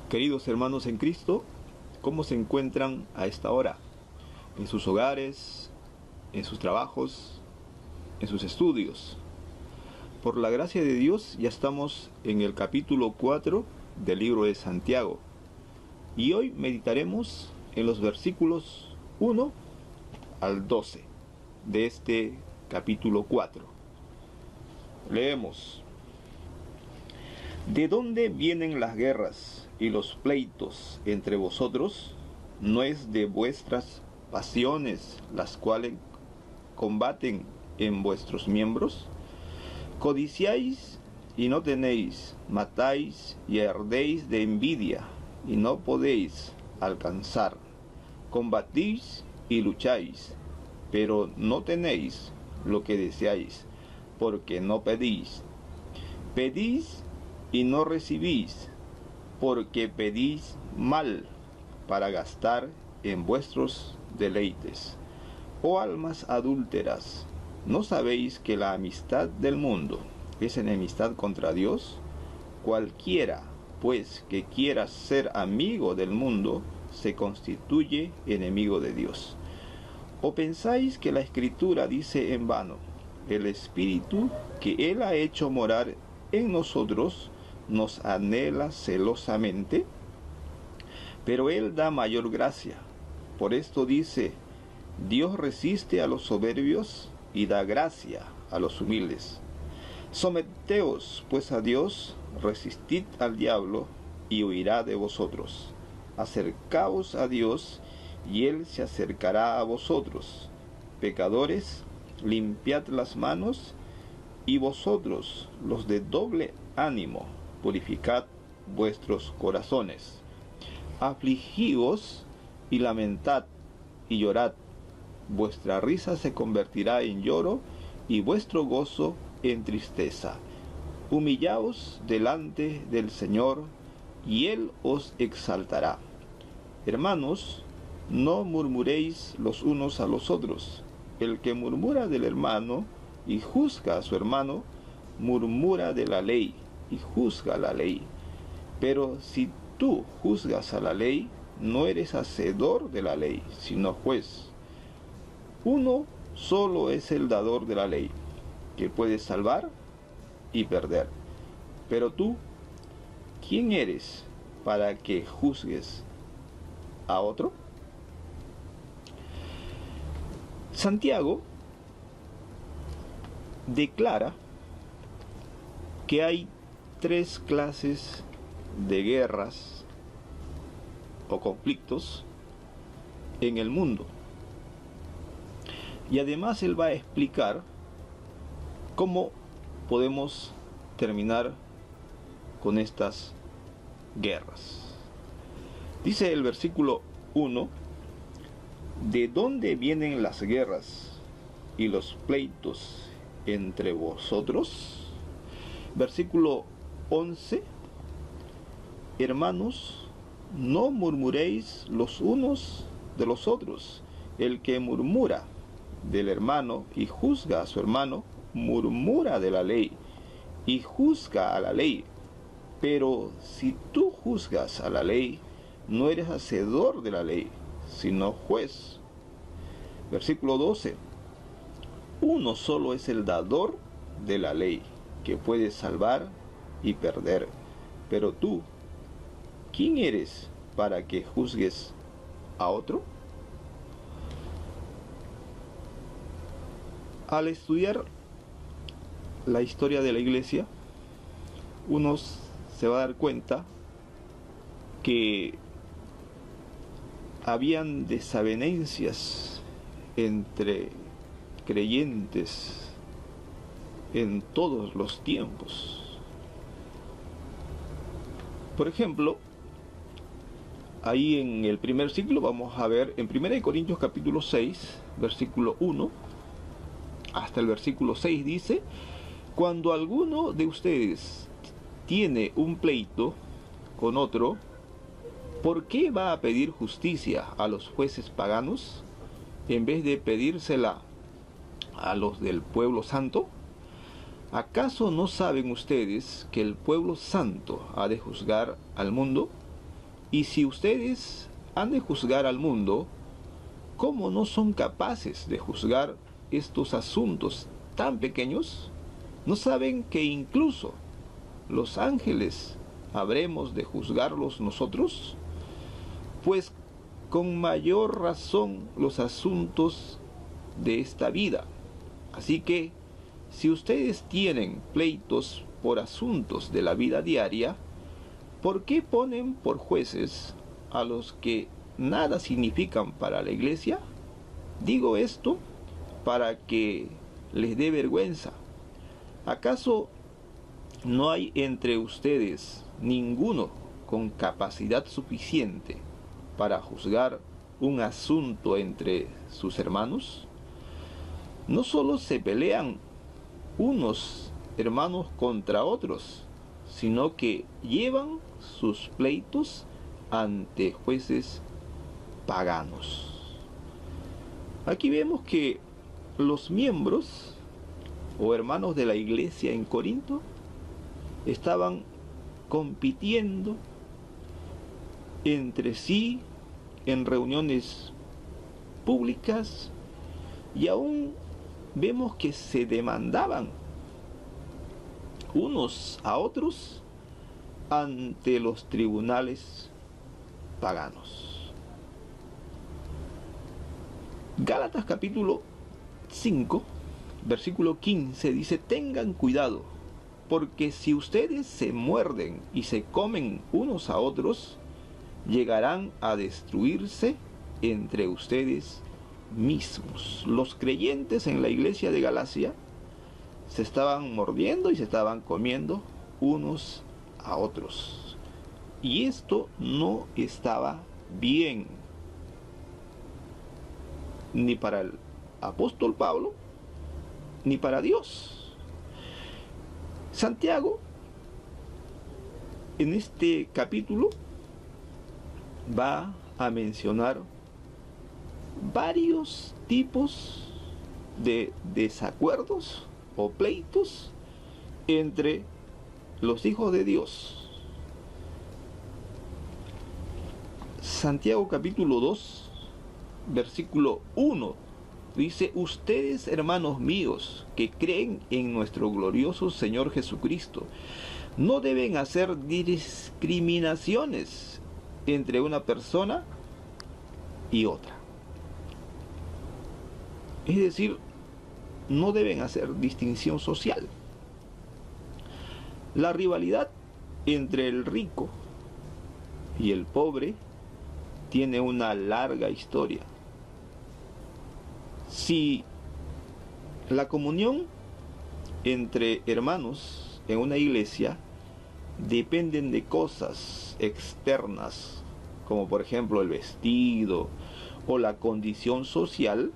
Queridos hermanos en Cristo, ¿cómo se encuentran a esta hora? En sus hogares, en sus trabajos, en sus estudios. Por la gracia de Dios ya estamos en el capítulo 4 del libro de Santiago. Y hoy meditaremos en los versículos 1 al 12 de este capítulo 4. Leemos. ¿De dónde vienen las guerras y los pleitos entre vosotros? ¿No es de vuestras pasiones las cuales combaten en vuestros miembros? Codiciáis y no tenéis, matáis y ardéis de envidia y no podéis alcanzar. Combatís y lucháis, pero no tenéis lo que deseáis, porque no pedís. Pedís y no recibís, porque pedís mal para gastar en vuestros deleites. Oh almas adúlteras, ¿no sabéis que la amistad del mundo es enemistad contra Dios? Cualquiera, pues, que quiera ser amigo del mundo, se constituye enemigo de Dios. ¿O pensáis que la Escritura dice en vano, el Espíritu que Él ha hecho morar en nosotros nos anhela celosamente? Pero Él da mayor gracia. Por esto dice, Dios resiste a los soberbios y da gracia a los humildes. Someteos pues a Dios, resistid al diablo y huirá de vosotros. Acercaos a Dios y Él se acercará a vosotros. Pecadores, limpiad las manos, y vosotros, los de doble ánimo, purificad vuestros corazones. Afligíos y lamentad y llorad. Vuestra risa se convertirá en lloro y vuestro gozo en tristeza. Humillaos delante del Señor y Él os exaltará. Hermanos, no murmuréis los unos a los otros. El que murmura del hermano y juzga a su hermano, murmura de la ley y juzga la ley. Pero si tú juzgas a la ley, no eres hacedor de la ley, sino juez. Uno solo es el dador de la ley, que puede salvar y perder. Pero tú, ¿quién eres para que juzgues a otro? Santiago declara que hay tres clases de guerras o conflictos en el mundo. Y además él va a explicar cómo podemos terminar con estas guerras. Dice el versículo 1, ¿de dónde vienen las guerras y los pleitos entre vosotros? Versículo 11, hermanos, no murmuréis los unos de los otros. El que murmura del hermano y juzga a su hermano, murmura de la ley y juzga a la ley. Pero si tú juzgas a la ley, no eres hacedor de la ley, sino juez. Versículo 12. Uno solo es el dador de la ley, que puede salvar y perder. Pero tú, ¿quién eres para que juzgues a otro? Al estudiar la historia de la iglesia, uno se va a dar cuenta que habían desavenencias entre creyentes en todos los tiempos. Por ejemplo, ahí en el primer siglo vamos a ver en 1 Corintios capítulo 6, versículo 1 hasta el versículo 6 dice, cuando alguno de ustedes tiene un pleito con otro, ¿por qué va a pedir justicia a los jueces paganos en vez de pedírsela a los del pueblo santo? ¿Acaso no saben ustedes que el pueblo santo ha de juzgar al mundo? Y si ustedes han de juzgar al mundo, ¿cómo no son capaces de juzgar estos asuntos tan pequeños? ¿No saben que incluso los ángeles habremos de juzgarlos nosotros? Pues con mayor razón los asuntos de esta vida. Así que, si ustedes tienen pleitos por asuntos de la vida diaria, ¿por qué ponen por jueces a los que nada significan para la iglesia? Digo esto para que les dé vergüenza. ¿Acaso no hay entre ustedes ninguno con capacidad suficiente para juzgar un asunto entre sus hermanos? No solo se pelean unos hermanos contra otros, sino que llevan sus pleitos ante jueces paganos. Aquí vemos que los miembros o hermanos de la iglesia en Corinto estaban compitiendo entre sí en reuniones públicas y aún vemos que se demandaban unos a otros ante los tribunales paganos. Gálatas capítulo 5, versículo 15 dice: tengan cuidado, porque si ustedes se muerden y se comen unos a otros, llegarán a destruirse entre ustedes mismos. Los creyentes en la iglesia de Galacia se estaban mordiendo y se estaban comiendo unos a otros. Y esto no estaba bien, ni para el apóstol Pablo, ni para Dios. Santiago, en este capítulo, va a mencionar varios tipos de desacuerdos o pleitos entre los hijos de Dios. Santiago capítulo 2, versículo 1 dice: ustedes, hermanos míos, que creen en nuestro glorioso Señor Jesucristo, no deben hacer discriminaciones entre una persona y otra. Es decir, no deben hacer distinción social. La rivalidad entre el rico y el pobre tiene una larga historia. Si la comunión entre hermanos en una iglesia dependen de cosas externas, como por ejemplo el vestido o la condición social,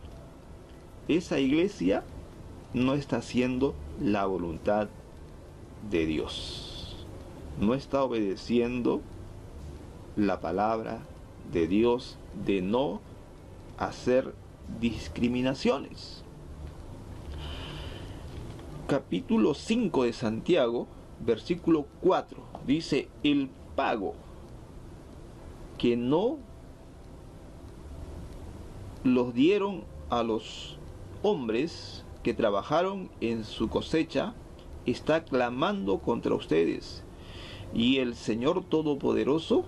esa iglesia no está haciendo la voluntad de Dios, no está obedeciendo la palabra de Dios de no hacer discriminaciones. Capítulo 5 de Santiago, versículo 4, dice: el pago que no los dieron a los hombres que trabajaron en su cosecha está clamando contra ustedes, y el Señor Todopoderoso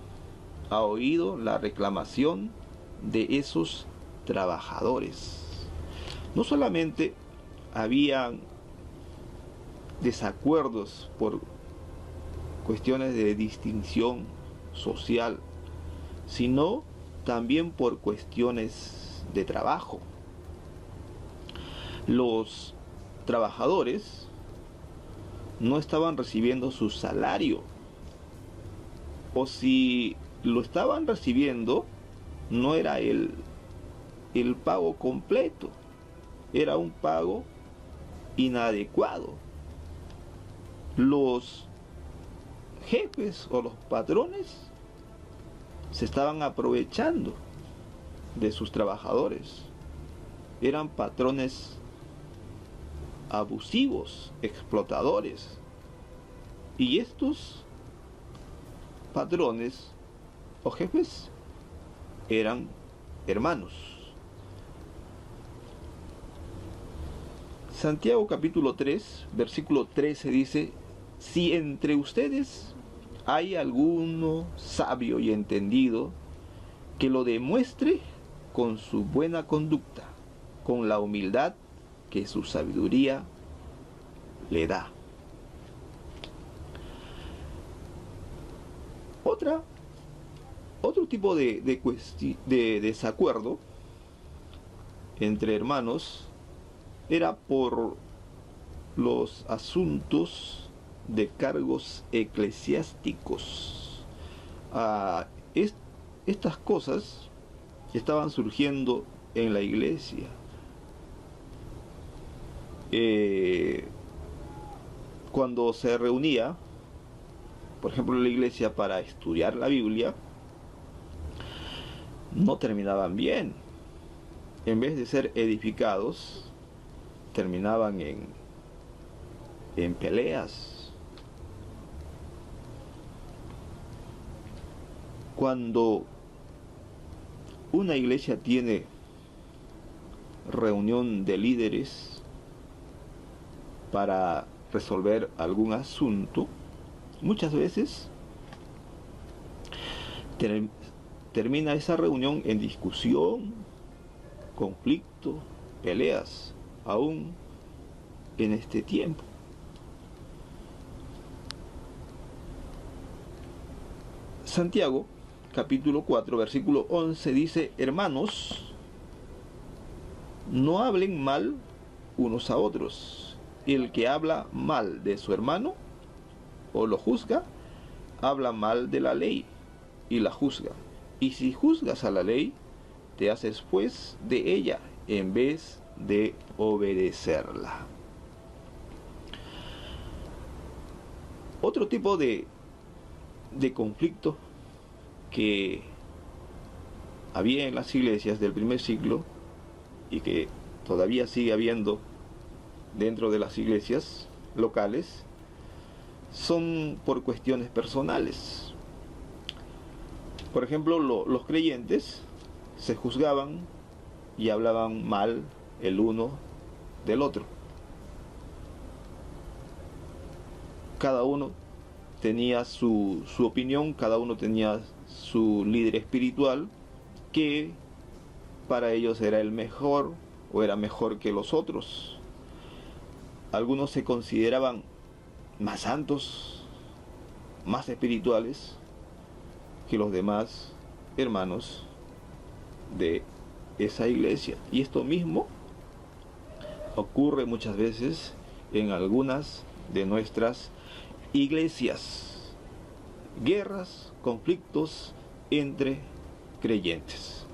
ha oído la reclamación de esos trabajadores. No solamente habían desacuerdos por cuestiones de distinción social, sino también por cuestiones de trabajo. Los trabajadores no estaban recibiendo su salario, o si lo estaban recibiendo, no era el pago completo, era un pago inadecuado. Los jefes o los patrones se estaban aprovechando de sus trabajadores. Eran patrones abusivos, explotadores. Y estos patrones o jefes eran hermanos. Santiago capítulo 3, versículo 13 dice: si entre ustedes hay alguno sabio y entendido, que lo demuestre con su buena conducta, con la humildad que su sabiduría le da. Otro tipo de desacuerdo entre hermanos era por los asuntos de cargos eclesiásticos. Estas cosas estaban surgiendo en la iglesia. Cuando se reunía, por ejemplo, la iglesia para estudiar la Biblia, no terminaban bien. En vez de ser edificados, terminaban en peleas. Cuando una iglesia tiene reunión de líderes para resolver algún asunto, muchas veces termina esa reunión en discusión, conflicto, peleas, aún en este tiempo. Santiago capítulo 4 versículo 11 dice: hermanos, no hablen mal unos a otros. El que habla mal de su hermano o lo juzga, habla mal de la ley y la juzga. Y si juzgas a la ley, te haces pues de ella en vez de obedecerla. Otro tipo de conflicto que había en las iglesias del primer siglo y que todavía sigue habiendo dentro de las iglesias locales son por cuestiones personales. Por ejemplo, los creyentes se juzgaban y hablaban mal el uno del otro. Cada uno tenía su opinión, cada uno tenía su líder espiritual, que para ellos era el mejor o era mejor que los otros. Algunos se consideraban más santos, más espirituales que los demás hermanos de esa iglesia. Y esto mismo ocurre muchas veces en algunas de nuestras iglesias. Guerras, conflictos entre creyentes.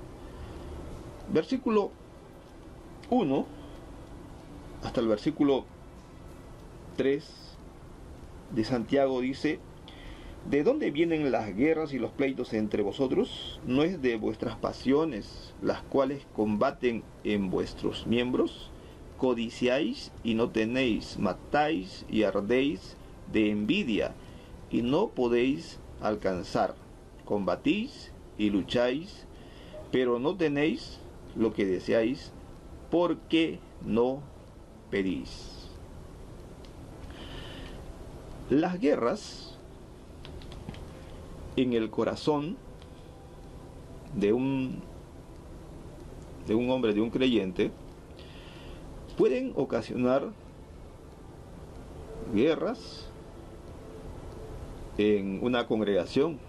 Versículo 1 hasta el versículo 3 de Santiago dice: ¿de dónde vienen las guerras y los pleitos entre vosotros? ¿No es de vuestras pasiones, las cuales combaten en vuestros miembros? Codiciáis y no tenéis, matáis y ardéis de envidia y no podéis alcanzar. Combatís y lucháis, pero no tenéis lo que deseáis, porque no pedís. Las guerras en el corazón de un hombre, de un creyente, pueden ocasionar guerras en una congregación,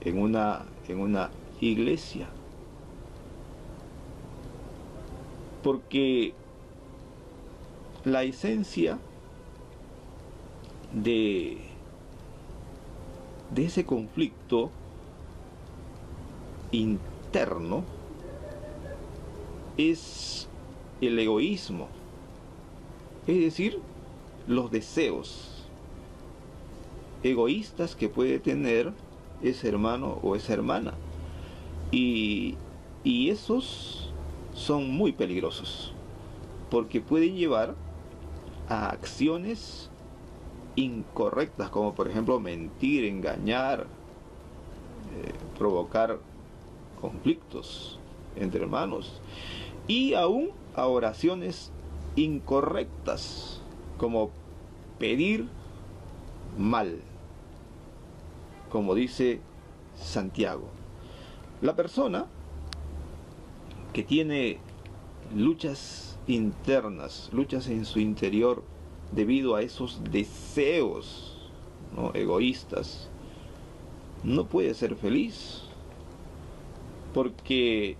en una iglesia, porque la esencia de ese conflicto interno es el egoísmo, es decir, los deseos egoístas que puede tener ese hermano o esa hermana, y esos son muy peligrosos porque pueden llevar a acciones incorrectas, como por ejemplo mentir, engañar, provocar conflictos entre hermanos, y aún a oraciones incorrectas, como pedir mal, como dice Santiago. La persona que tiene luchas internas, luchas en su interior debido a esos deseos, ¿no?, egoístas, no puede ser feliz, porque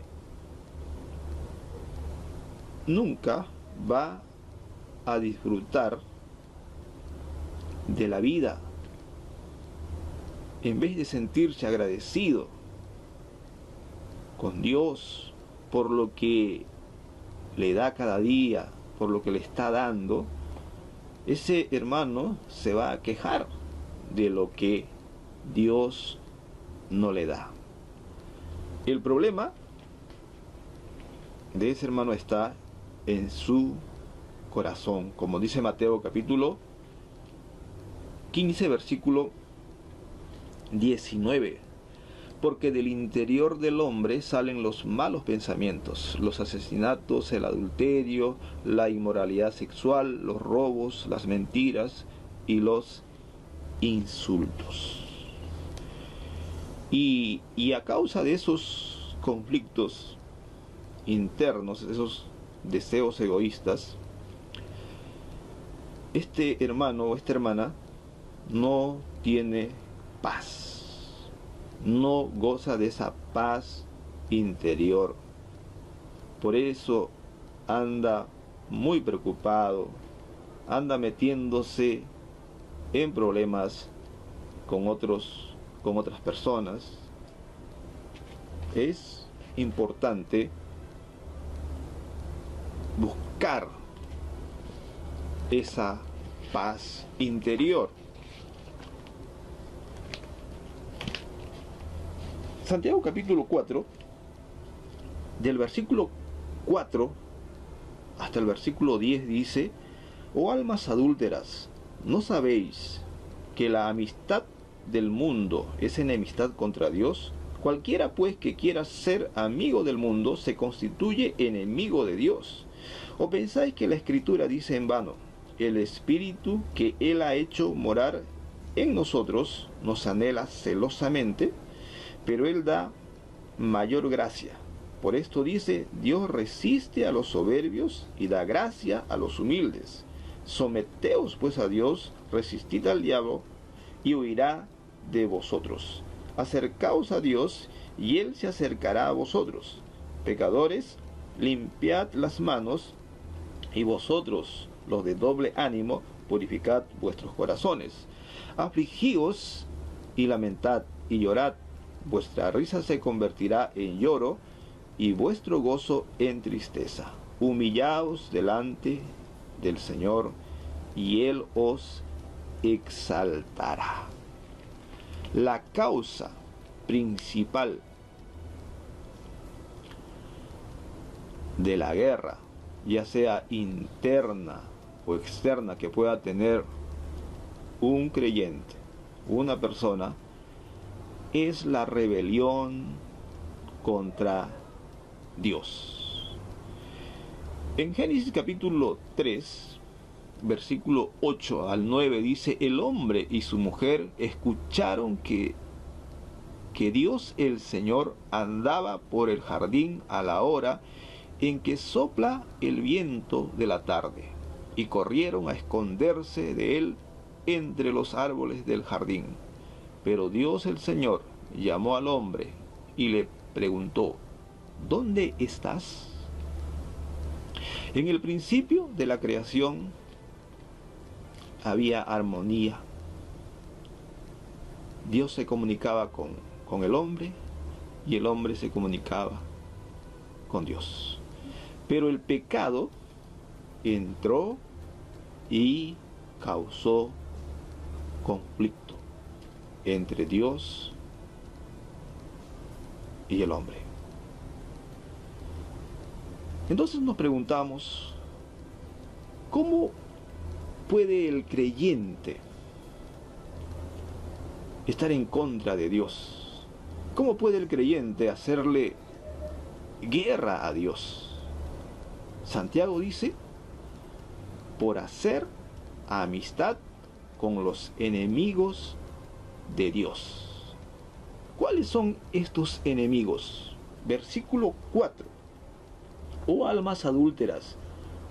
nunca va a disfrutar de la vida. En vez de sentirse agradecido con Dios por lo que le da cada día, por lo que le está dando, ese hermano se va a quejar de lo que Dios no le da. El problema de ese hermano está en su corazón, como dice Mateo capítulo 15, versículo 19. Porque del interior del hombre salen los malos pensamientos, los asesinatos, el adulterio, la inmoralidad sexual, los robos, las mentiras y los insultos. Y a causa de esos conflictos internos, esos deseos egoístas, este hermano o esta hermana no tiene paz, no goza de esa paz interior. Por eso anda muy preocupado, anda metiéndose en problemas con otras personas. Es importante buscar esa paz interior. Santiago capítulo 4, del versículo 4 hasta el versículo 10 dice: Oh almas adúlteras, ¿no sabéis que la amistad del mundo es enemistad contra Dios? Cualquiera pues que quiera ser amigo del mundo se constituye enemigo de Dios. ¿O pensáis que la Escritura dice en vano: el Espíritu que Él ha hecho morar en nosotros nos anhela celosamente? Pero Él da mayor gracia. Por esto dice: Dios resiste a los soberbios y da gracia a los humildes. Someteos pues a Dios, resistid al diablo, y huirá de vosotros. Acercaos a Dios, y Él se acercará a vosotros. Pecadores, limpiad las manos, y vosotros, los de doble ánimo, purificad vuestros corazones. Afligíos y lamentad y llorad. Vuestra risa se convertirá en lloro y vuestro gozo en tristeza. Humillaos delante del Señor y Él os exaltará. La causa principal de la guerra, ya sea interna o externa, que pueda tener un creyente, una persona, es la rebelión contra Dios. En Génesis capítulo 3, versículo 8 al 9 dice: el hombre y su mujer escucharon que Dios el Señor andaba por el jardín a la hora en que sopla el viento de la tarde, y corrieron a esconderse de él entre los árboles del jardín. Pero Dios el Señor llamó al hombre y le preguntó: ¿dónde estás? En el principio de la creación había armonía. Dios se comunicaba con el hombre y el hombre se comunicaba con Dios. Pero el pecado entró y causó conflicto entre Dios y el hombre. Entonces nos preguntamos: ¿cómo puede el creyente estar en contra de Dios? ¿Cómo puede el creyente hacerle guerra a Dios? Santiago dice, por hacer amistad con los enemigos de Dios. ¿Cuáles son estos enemigos? Versículo 4. Oh almas adúlteras,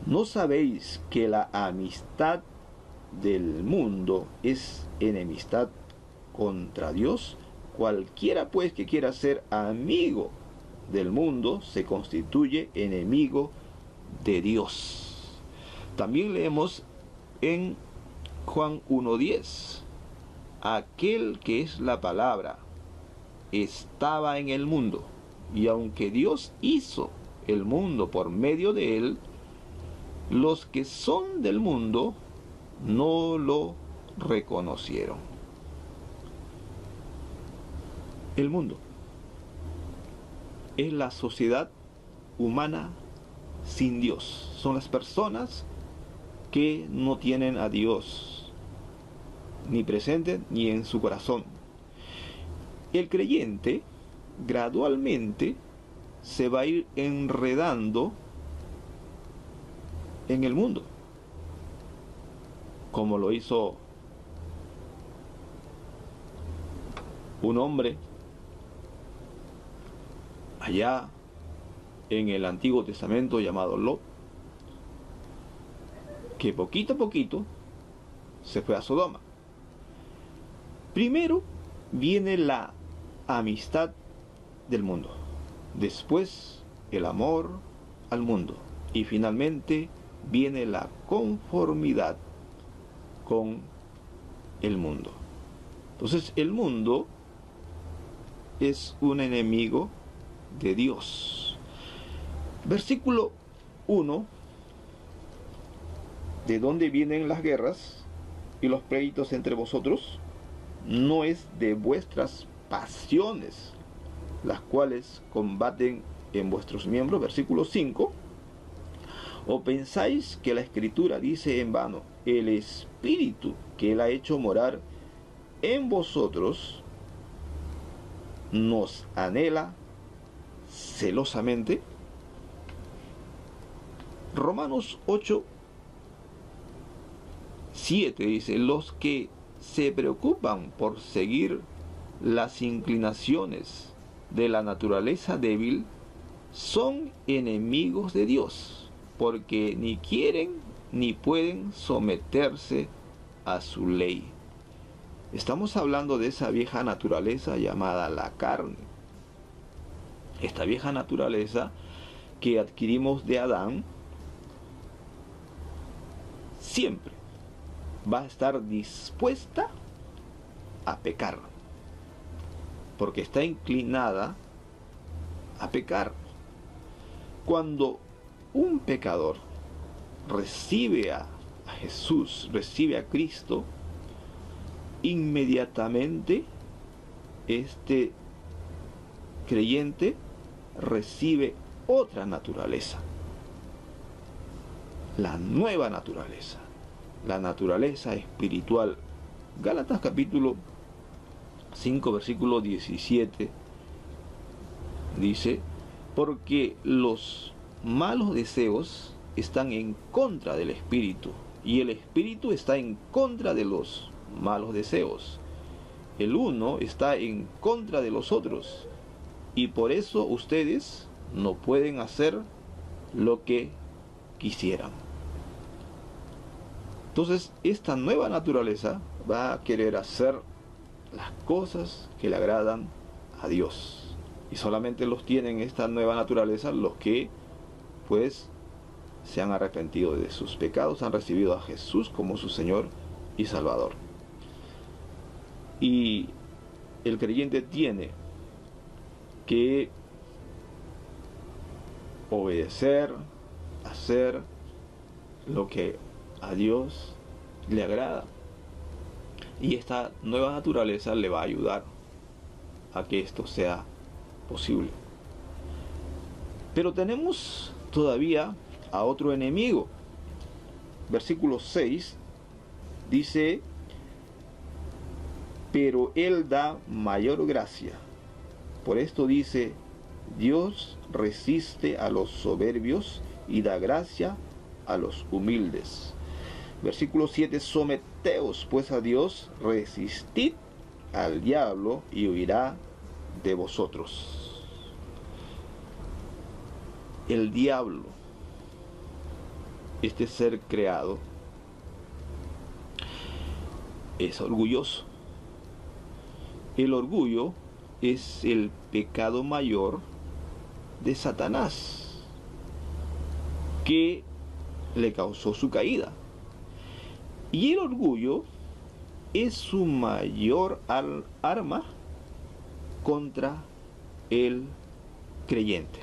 ¿no sabéis que la amistad del mundo es enemistad contra Dios? Cualquiera pues que quiera ser amigo del mundo se constituye enemigo de Dios. También leemos en Juan 1:10, aquel que es la palabra estaba en el mundo, y aunque Dios hizo el mundo por medio de él, los que son del mundo no lo reconocieron. El mundo es la sociedad humana sin Dios. Son las personas que no tienen a Dios ni presente ni en su corazón. El creyente gradualmente se va a ir enredando en el mundo, como lo hizo un hombre allá en el Antiguo Testamento llamado Lot, que poquito a poquito se fue a Sodoma. Primero viene la amistad del mundo, después el amor al mundo, y finalmente viene la conformidad con el mundo. Entonces el mundo es un enemigo de Dios. Versículo 1. ¿De dónde vienen las guerras y los pleitos entre vosotros? No es de vuestras pasiones, las cuales combaten en vuestros miembros. Versículo 5. ¿O pensáis que la Escritura dice en vano, el Espíritu que Él ha hecho morar en vosotros nos anhela celosamente? Romanos 8:7 dice, los que se preocupan por seguir las inclinaciones de la naturaleza débil son enemigos de Dios, porque ni quieren ni pueden someterse a su ley. Estamos hablando de esa vieja naturaleza llamada la carne. Esta vieja naturaleza que adquirimos de Adán siempre va a estar dispuesta a pecar, porque está inclinada a pecar. Cuando un pecador recibe a Jesús, recibe a Cristo, inmediatamente este creyente recibe otra naturaleza, la nueva naturaleza, la naturaleza espiritual. Gálatas capítulo 5 versículo 17 dice, porque los malos deseos están en contra del espíritu, y el espíritu está en contra de los malos deseos. El uno está en contra de los otros, y por eso ustedes no pueden hacer lo que quisieran. Entonces, esta nueva naturaleza va a querer hacer las cosas que le agradan a Dios. Y solamente los tienen esta nueva naturaleza los que, pues, se han arrepentido de sus pecados, han recibido a Jesús como su Señor y Salvador. Y el creyente tiene que obedecer, hacer lo que a Dios le agrada. Y esta nueva naturaleza le va a ayudar a que esto sea posible. Pero tenemos todavía a otro enemigo. Versículo 6 dice, pero Él da mayor gracia. Por esto dice, Dios resiste a los soberbios y da gracia a los humildes. Versículo 7, someteos pues a Dios, resistid al diablo y huirá de vosotros. El diablo, este ser creado, es orgulloso. El orgullo es el pecado mayor de Satanás, que le causó su caída. Y el orgullo es su mayor arma contra el creyente.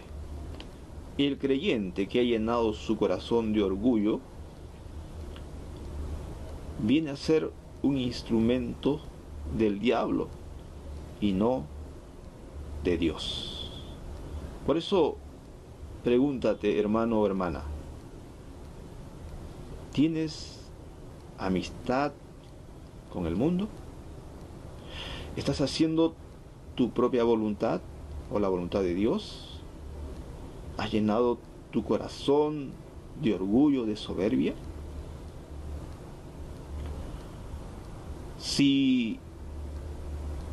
El creyente que ha llenado su corazón de orgullo viene a ser un instrumento del diablo y no de Dios. Por eso, pregúntate, hermano o hermana, ¿tienes amistad con el mundo? ¿Estás haciendo tu propia voluntad o la voluntad de Dios? ¿Has llenado tu corazón de orgullo, de soberbia? Si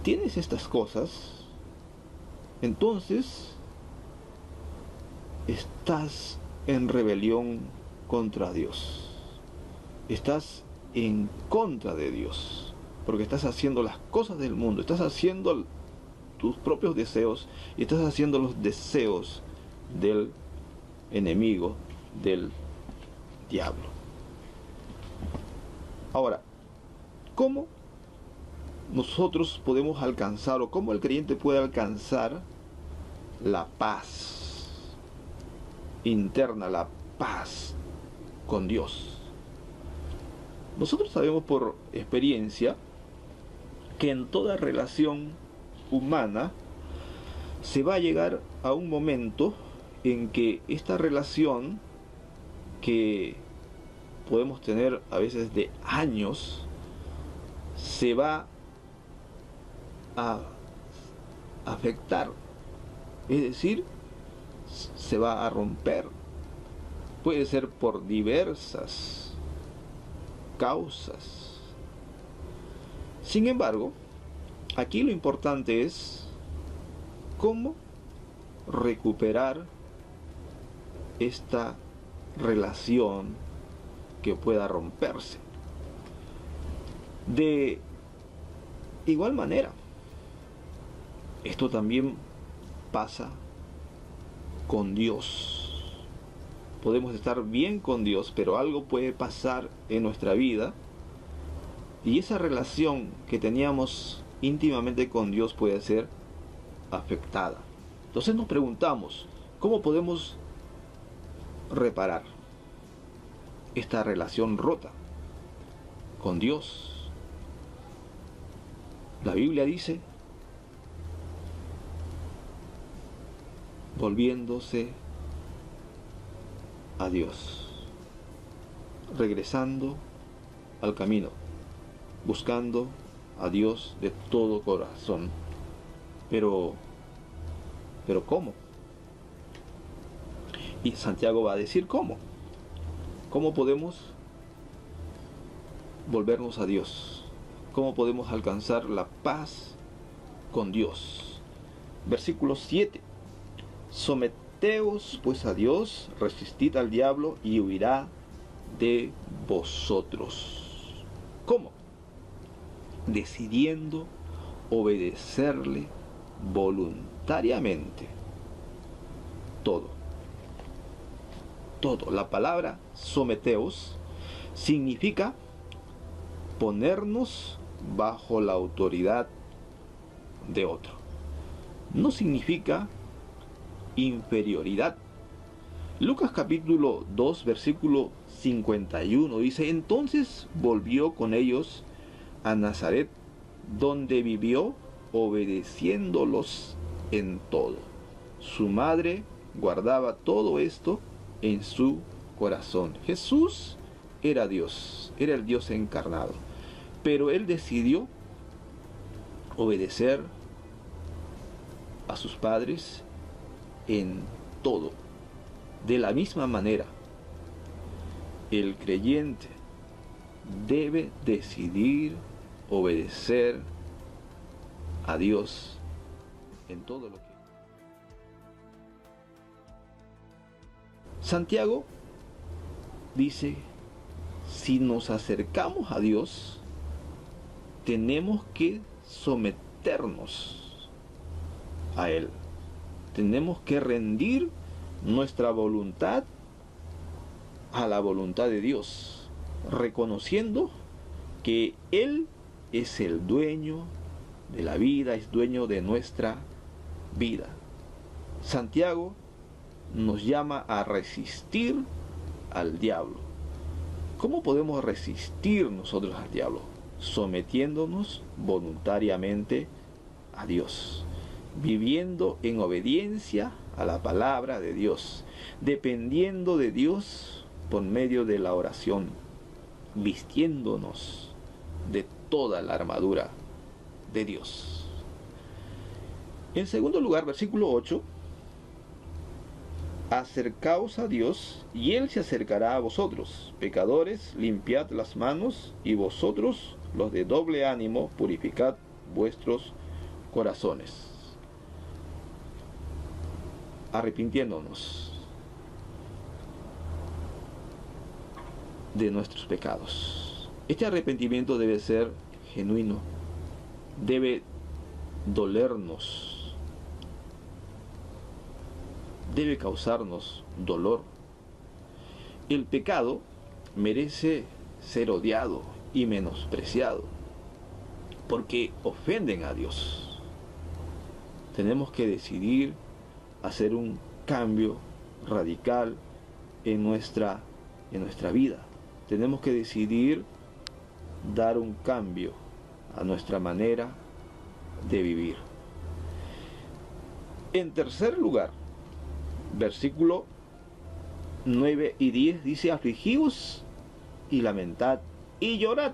tienes estas cosas, entonces estás en rebelión contra Dios. Estás en contra de Dios, porque estás haciendo las cosas del mundo, estás haciendo tus propios deseos y estás haciendo los deseos del enemigo, del diablo. Ahora, ¿cómo nosotros podemos alcanzar, o cómo el creyente puede alcanzar la paz interna, la paz con Dios? Nosotros sabemos por experiencia que en toda relación humana se va a llegar a un momento en que esta relación, que podemos tener a veces de años, se va a afectar, es decir, se va a romper. Puede ser por diversas causas. Sin embargo, aquí lo importante es cómo recuperar esta relación que pueda romperse. De igual manera, esto también pasa con Dios. Podemos estar bien con Dios, pero algo puede pasar en nuestra vida y esa relación que teníamos íntimamente con Dios puede ser afectada. Entonces nos preguntamos, ¿cómo podemos reparar esta relación rota con Dios? La Biblia dice, volviéndose a Dios, regresando al camino, buscando a Dios de todo corazón. Pero ¿cómo? Y Santiago va a decir cómo. ¿Cómo podemos volvernos a Dios? ¿Cómo podemos alcanzar la paz con Dios? Versículo 7. Someteos pues a Dios, resistid al diablo y huirá de vosotros. ¿Cómo? Decidiendo obedecerle voluntariamente. Todo. La palabra someteos significa ponernos bajo la autoridad de otro. No significa inferioridad. Lucas capítulo 2 versículo 51 dice, entonces volvió con ellos a Nazaret, donde vivió obedeciéndolos en todo. Su madre guardaba todo esto en su corazón. Jesús era Dios, era el Dios encarnado, pero él decidió obedecer a sus padres en todo. De la misma manera, el creyente debe decidir obedecer a Dios en todo lo que... Santiago dice, si nos acercamos a Dios, tenemos que someternos a Él. Tenemos que rendir nuestra voluntad a la voluntad de Dios, reconociendo que Él es el dueño de la vida, es dueño de nuestra vida. Santiago nos llama a resistir al diablo. ¿Cómo podemos resistir nosotros al diablo? Sometiéndonos voluntariamente a Dios, viviendo en obediencia a la palabra de Dios, dependiendo de Dios por medio de la oración, vistiéndonos de toda la armadura de Dios. En segundo lugar, versículo 8, acercaos a Dios y Él se acercará a vosotros. Pecadores, limpiad las manos, y vosotros, los de doble ánimo, purificad vuestros corazones. Arrepintiéndonos de nuestros pecados. Este arrepentimiento debe ser genuino, debe dolernos, debe causarnos dolor. El pecado merece ser odiado y menospreciado porque ofenden a Dios. Tenemos que decidir hacer un cambio radical en nuestra vida. Tenemos que decidir dar un cambio a nuestra manera de vivir. En tercer lugar, versículo 9 y 10 dice, afligíos y lamentad y llorad.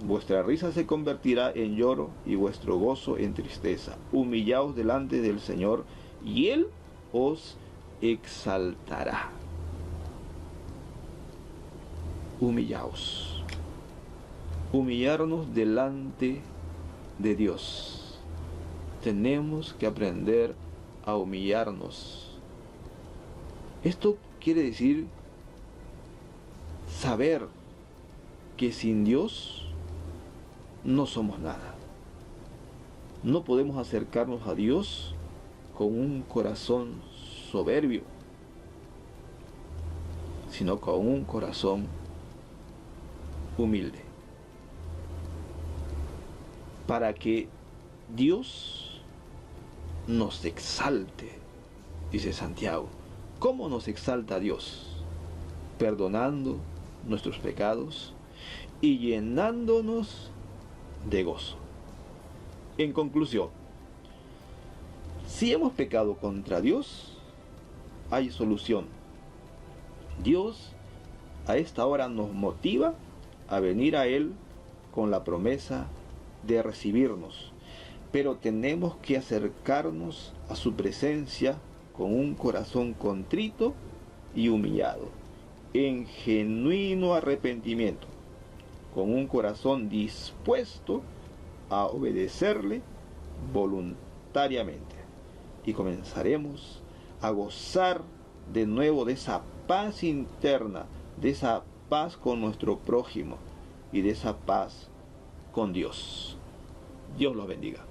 Vuestra risa se convertirá en lloro y vuestro gozo en tristeza. Humillaos delante del Señor y Él os exaltará. Humillaos. Humillarnos delante de Dios. Tenemos que aprender a humillarnos. Esto quiere decir saber que sin Dios no somos nada. No podemos acercarnos a Dios con un corazón soberbio, sino con un corazón humilde. Para que Dios nos exalte, dice Santiago. ¿Cómo nos exalta Dios? Perdonando nuestros pecados y llenándonos de gozo. En conclusión, si hemos pecado contra Dios, hay solución. Dios a esta hora nos motiva a venir a Él con la promesa de recibirnos, pero tenemos que acercarnos a su presencia con un corazón contrito y humillado, en genuino arrepentimiento, con un corazón dispuesto a obedecerle voluntariamente, y comenzaremos a gozar de nuevo de esa paz interna, de esa paz con nuestro prójimo y de esa paz con Dios. Dios los bendiga.